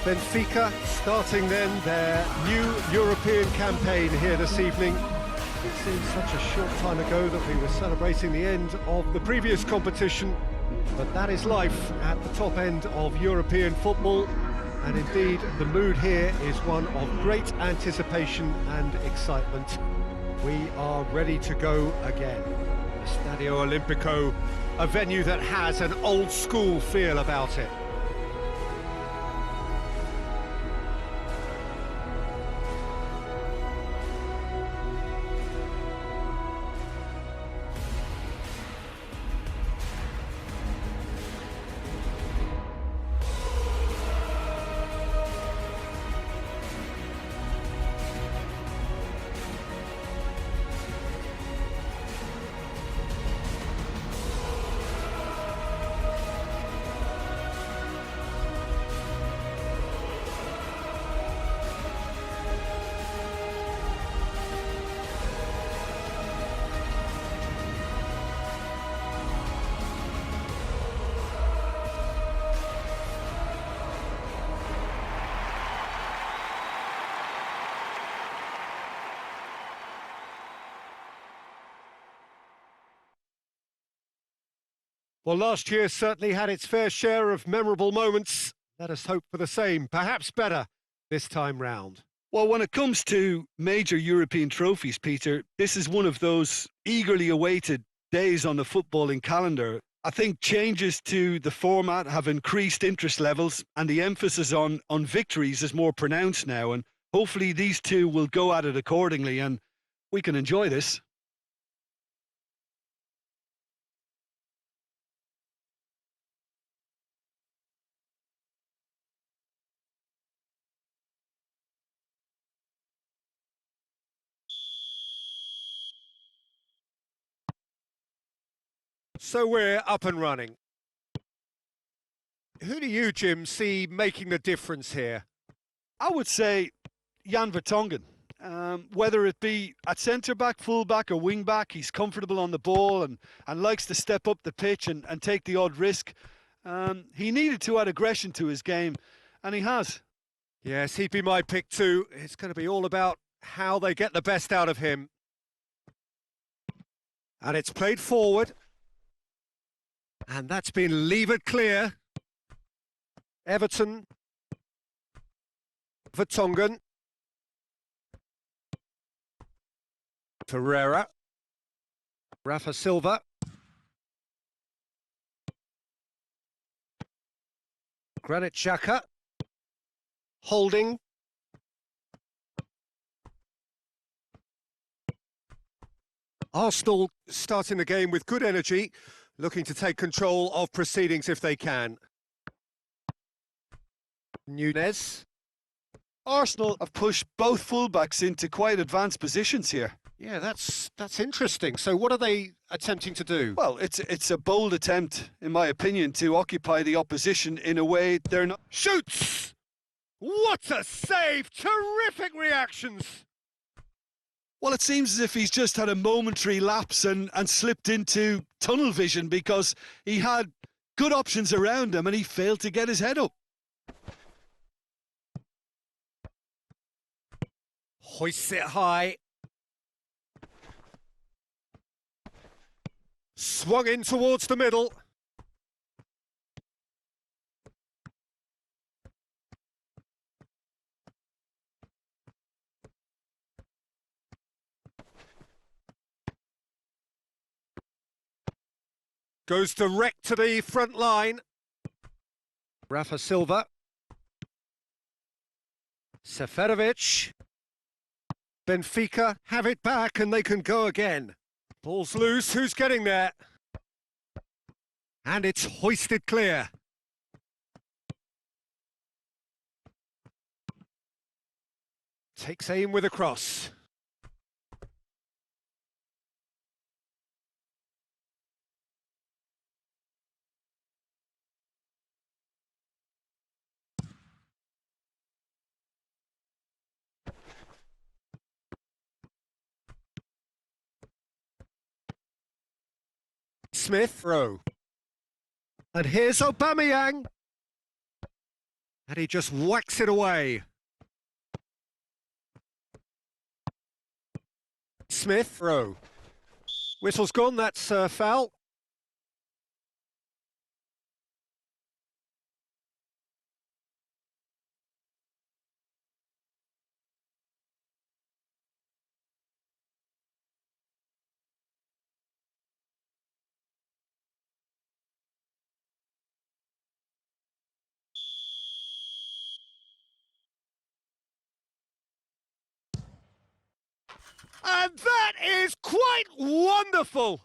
Benfica starting then their new European campaign here this evening. It seems such a short time ago that we were celebrating the end of the previous competition, but that is life at the top end of European football, and indeed the mood here is one of great anticipation and excitement. We are ready to go again. The Stadio Olimpico, a venue that has an old school feel about it. Well, last year certainly had its fair share of memorable moments. Let us hope for the same, perhaps better, this time round. Well, when it comes to major European trophies, Peter, this is one of those eagerly awaited days on the footballing calendar. I think changes to the format have increased interest levels, and the emphasis on victories is more pronounced now, and hopefully these two will go at it accordingly, and we can enjoy this. So we're up and running. Who do you, Jim, see making the difference here? I would say Jan Vertonghen. Whether it be at centre-back, full-back or wing-back, he's comfortable on the ball and likes to step up the pitch and take the odd risk. He needed to add aggression to his game, and he has. Yes, he'd be my pick too. It's going to be all about how they get the best out of him. And it's played forward. And that's been levered clear. Everton. Vertonghen. Ferreira. Rafa Silva. Granit Xhaka. Holding. Arsenal starting the game with good energy, looking to take control of proceedings if they can. Nunez. Arsenal have pushed both fullbacks into quite advanced positions here. Yeah, that's interesting. So what are they attempting to do? Well, it's a bold attempt, in my opinion, to occupy the opposition in a way they're not... Shoots! What a save! Terrific reactions! Well, it seems as if he's just had a momentary lapse and slipped into tunnel vision because he had good options around him and he failed to get his head up. Hoists it high. Swung in towards the middle. Goes direct to the front line. Rafa Silva. Seferovic. Benfica have it back and they can go again. Ball's loose, who's getting there? And it's hoisted clear. Takes aim with a cross. Smith, throw. And here's Aubameyang. And he just whacks it away. Smith, throw. Whistle's gone, that's foul. And that is quite wonderful.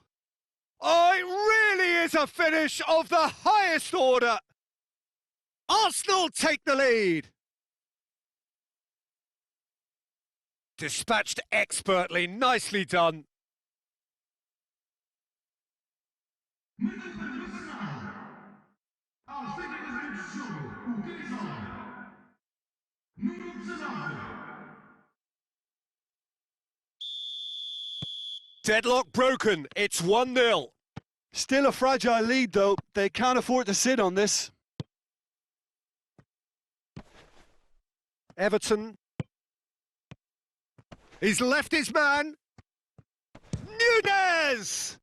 Oh, it really is a finish of the highest order. Arsenal take the lead. Dispatched expertly, nicely done. Deadlock broken, it's 1-0. Still a fragile lead, though. They can't afford to sit on this. Everton. He's left his man. Nunez!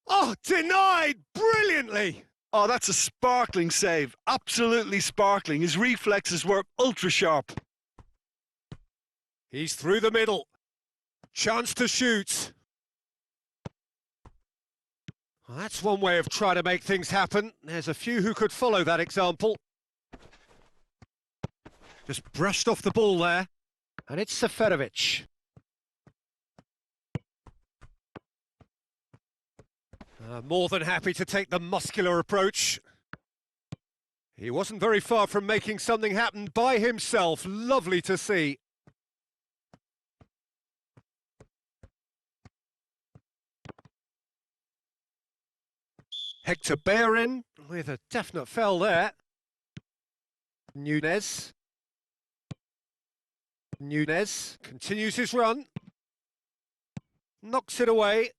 Oh, denied brilliantly. Oh, that's a sparkling save. Absolutely sparkling. His reflexes were ultra sharp. He's through the middle. Chance to shoot. Well, that's one way of trying to make things happen. There's a few who could follow that example. Just brushed off the ball there. And it's Seferovic. More than happy to take the muscular approach. He wasn't very far from making something happen by himself. Lovely to see. Hector Bellerin with a definite foul there. Nunez. Nunez continues his run. Knocks it away.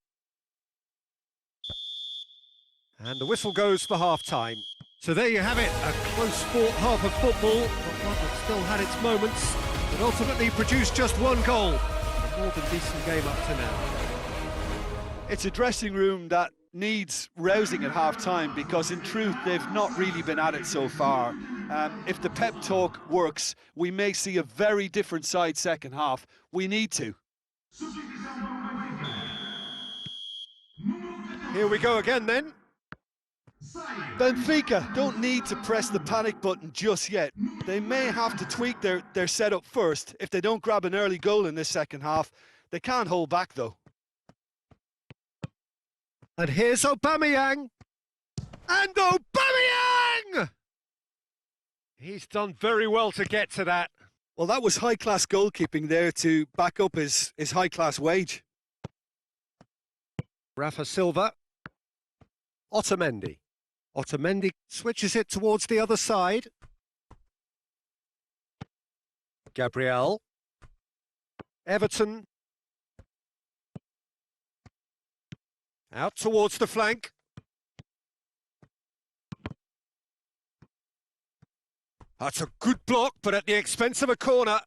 And the whistle goes for half-time. So there you have it, a close fought half of football, but one that still had its moments, but ultimately produced just one goal. A more than decent game up to now. It's a dressing room that needs rousing at half-time because, in truth, they've not really been at it so far. If the pep talk works, we may see a very different side second half. We need to. Here we go again then. Benfica don't need to press the panic button just yet. They may have to tweak their setup first. If they don't grab an early goal in this second half, they can't hold back though. And here's Aubameyang. And Aubameyang! He's done very well to get to that. Well, that was high-class goalkeeping there to back up his high-class wage. Rafa Silva. Otamendi. Otamendi switches it towards the other side. Gabriel. Everton. Out towards the flank. That's a good block, but at the expense of a corner.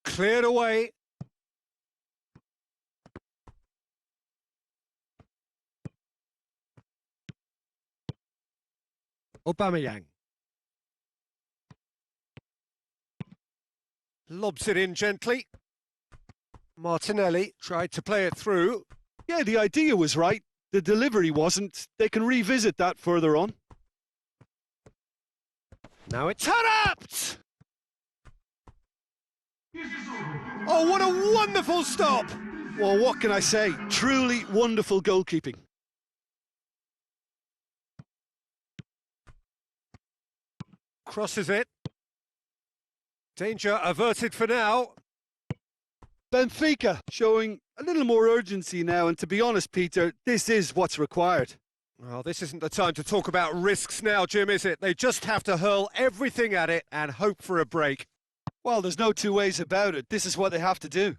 Cleared away. Aubameyang. Lobs it in gently. Martinelli tried to play it through. Yeah, the idea was right. The delivery wasn't. They can revisit that further on. Now it's interrupt! Oh, what a wonderful stop! Well, what can I say? Truly wonderful goalkeeping. Crosses it. Danger averted for now. Benfica showing a little more urgency now, and to be honest, Peter, this is what's required. Well, this isn't the time to talk about risks now, Jim, is it? They just have to hurl everything at it and hope for a break. Well, there's no two ways about it. This is what they have to do.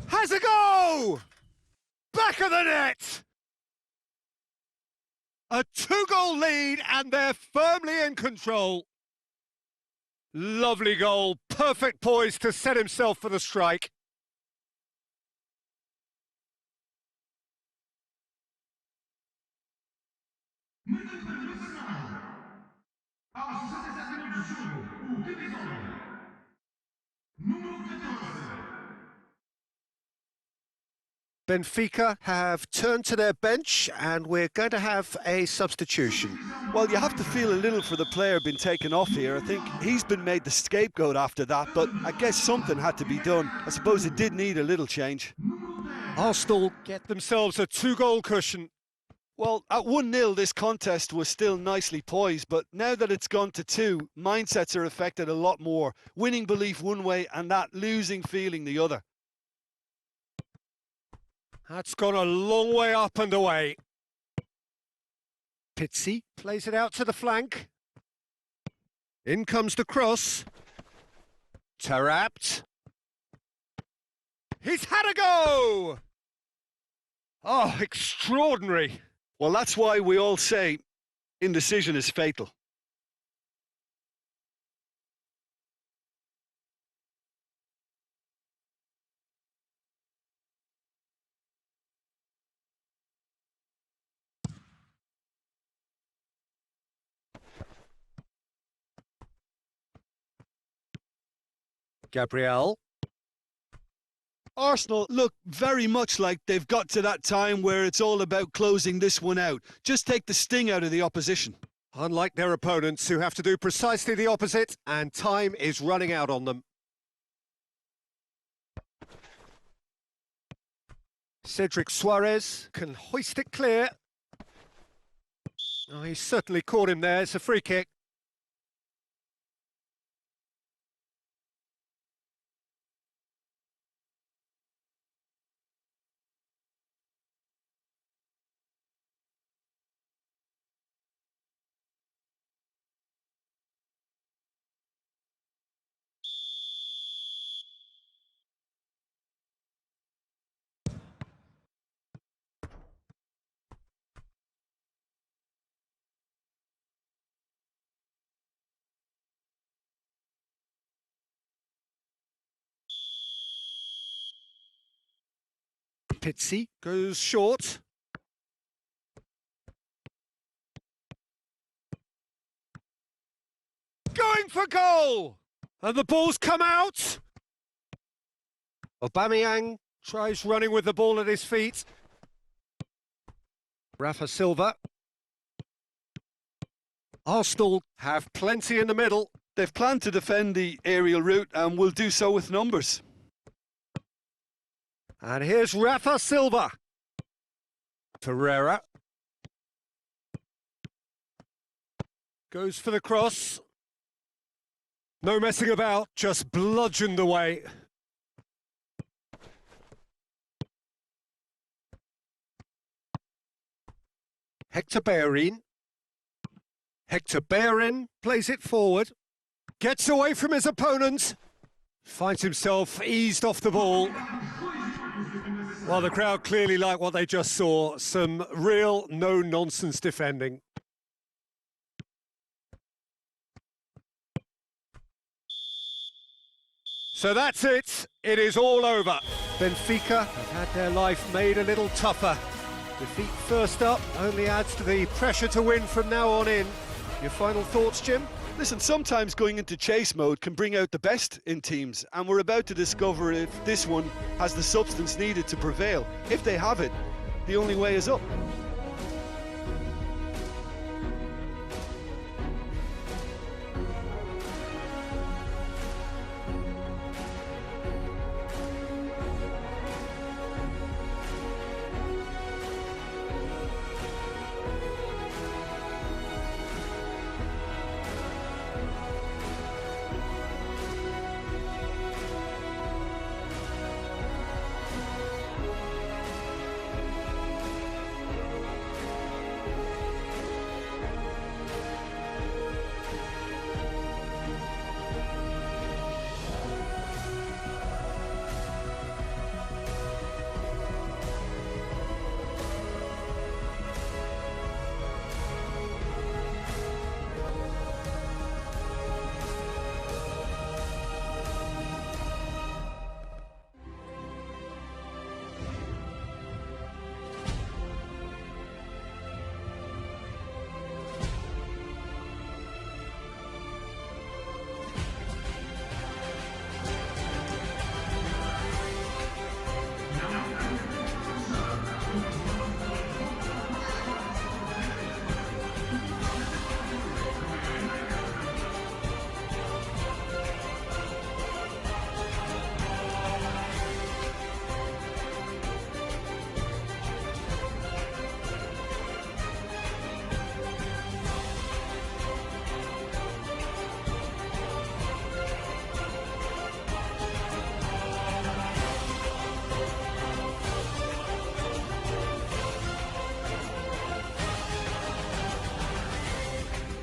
Has a go! Back of the net! A 2-goal lead, and they're firmly in control. Lovely goal, perfect poise to set himself for the strike. Benfica have turned to their bench, and we're going to have a substitution. Well, you have to feel a little for the player being taken off here. I think he's been made the scapegoat after that, but I guess something had to be done. I suppose it did need a little change. Arsenal get themselves a 2-goal cushion. Well, at 1-0, this contest was still nicely poised, but now that it's gone to 2, mindsets are affected a lot more. Winning belief one way and that losing feeling the other. That's gone a long way up and away. Pizzi plays it out to the flank. In comes the cross. Tarapt. He's had a go! Oh, extraordinary. Well, that's why we all say indecision is fatal. Gabriel. Arsenal look very much like they've got to that time where it's all about closing this one out. Just take the sting out of the opposition. Unlike their opponents, who have to do precisely the opposite, and time is running out on them. Cedric Suarez can hoist it clear. Oh, he certainly caught him there. It's a free kick. Pizzi goes short. Going for goal! And the ball's come out. Aubameyang tries running with the ball at his feet. Rafa Silva. Arsenal have plenty in the middle. They've planned to defend the aerial route and will do so with numbers. And here's Rafa Silva. Ferreira. Goes for the cross. No messing about, just bludgeoned away. Hector Bellerin. Hector Bellerin plays it forward. Gets away from his opponent. Finds himself eased off the ball. Well, the crowd clearly like what they just saw. Some real no-nonsense defending. So that's it. It is all over. Benfica have had their life made a little tougher. Defeat first up only adds to the pressure to win from now on in. Your final thoughts, Jim? Listen, sometimes going into chase mode can bring out the best in teams, and we're about to discover if this one has the substance needed to prevail. If they have it, the only way is up.